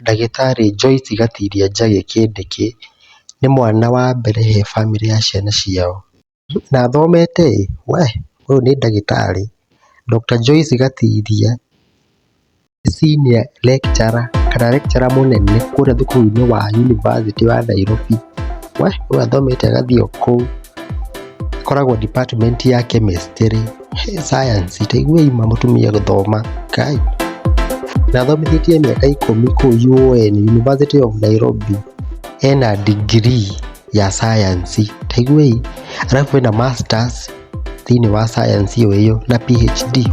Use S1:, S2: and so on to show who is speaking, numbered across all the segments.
S1: Ndagĩtarĩ Joyce Gatiiria Njagi Kindiki nĩ mwana wa mbere he bamĩrĩ ya ciana ciao. Na athomete ũyũ nĩ ndagĩtarĩ. Dr. Joyce Gatiiria senior lecturer kana lecturer mũnene kũrĩa thukuru-inĩ wa University wa Nairobi. Ũyũ athomete agathiĩ kũu. Akoragwo department ya chemistry, science, taiguei mũtumia gũthoma Ngai. Na athomithĩtie mĩaka 10 kũu UON, University of Nairobi. Ena degree ya science, taiguei. Alafu ena masters thĩinĩ wa science ĩyo na PhD.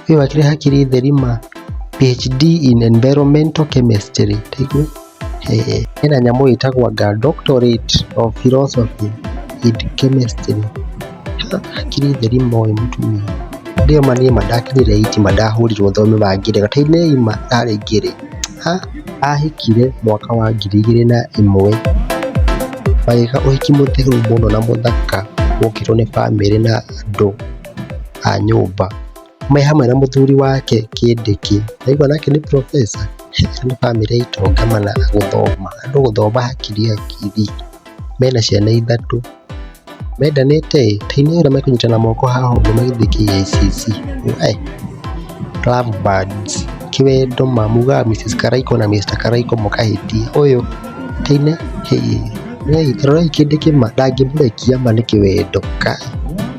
S1: Ũyũ akĩrĩ hakiri theri PhD in environmental chemistry, taiguei. Ena nyamũ ĩtagwo doctorate of philosophy in chemistry. Hakiri theri ũyũ mũtumia. Ndio manie madakinyire 8 madahũrirwo thome bangire gataine ima arĩ ngĩrĩ. Ahikire mwaka wa 2001. Magĩka ũhiki mũtheru mũno na mũthaka wokirwo nĩ bamĩrĩ na andũ a nyũmba. Me hamwe na mũthuri wake Kindiki. Naigua nake nĩ professor. Nĩ bamĩrĩ itonga mana gũthoma. Andũ gũthoma hakiri. Mena ciana 3. Mendanĩte taine ũrĩa mekũnyitana moko haha ũguo magĩthiĩ KICC. Love birds. Kiwendo mamuga Mrs. Karaiko na Mr. Karaiko mũkahĩtia. Ũyũ taine Rora Kindiki ndangĩmũrekia ma nĩ kĩwendo Kai.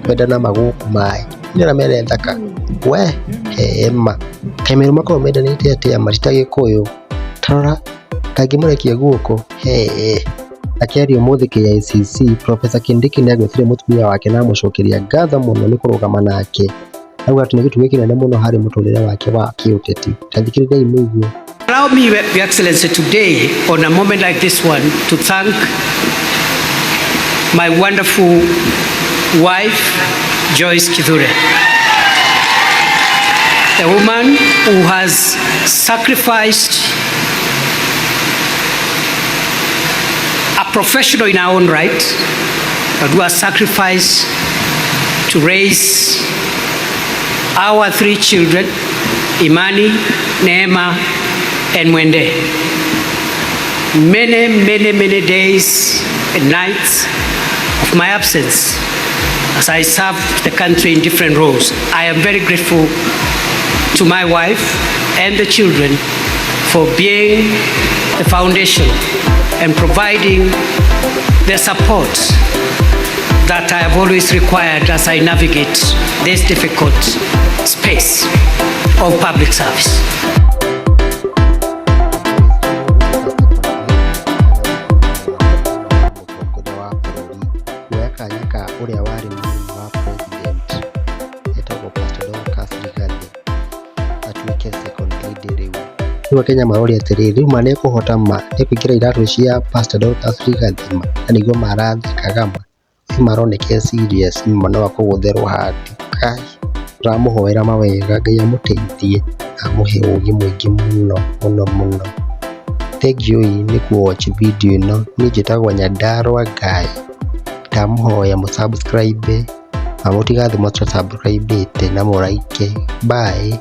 S1: Kwendana magũkũ maĩ. Nĩona mena thaka. Ma. Kaimero makorwo mendanĩte atĩa matitagĩkũyũ. Tarora ndangĩmũrekia guoko. Akĩaria ũmũthĩ KICC, Prof Kindiki nĩagwetire mũtumia wake na mũcokeria ngatho mũno nĩ kũrũgama nake. Auga atĩ nĩ gĩtugĩ kĩnene mũno harĩ mũtũrĩre wake wa kĩũteti. Tathikĩrĩriai mũiguo.
S2: Allow me, Your Excellency, today, on a moment like this one, to thank my wonderful wife, Joyce Gatiiria, a woman who has sacrificed, a professional in her own right, but who has sacrificed to raise our 3 children, Imani, Neema, and Mwende. Many days and nights of my absence as I served the country in different roles. I am very grateful to my wife and the children for being the foundation and providing the support that I have always required as I navigate this difficult space of public service.
S1: Ũrĩa warĩ mũnini wa president etagwo atuĩke second lady rĩu. Rĩu Kenya maroria atĩrĩrĩ, rĩu ma nĩekũhota ma nĩkũingĩra iratũ cia Pastor Dorcas Rigathi ma na nĩguo marathekaga ma. Rĩu maroneka serious ma no akũgũtherwo handi. Kai tũramũhoera mawega Ngai amũteithie amũhe ũgĩ mũingĩ mũno. Thank you nĩ watch video ĩno. Niĩ njĩtagwo Nyandarũa Ngai. Ndamuhoya mũsubscribe na mũtigathiĩ mũsubscribe na mũraike. Bye.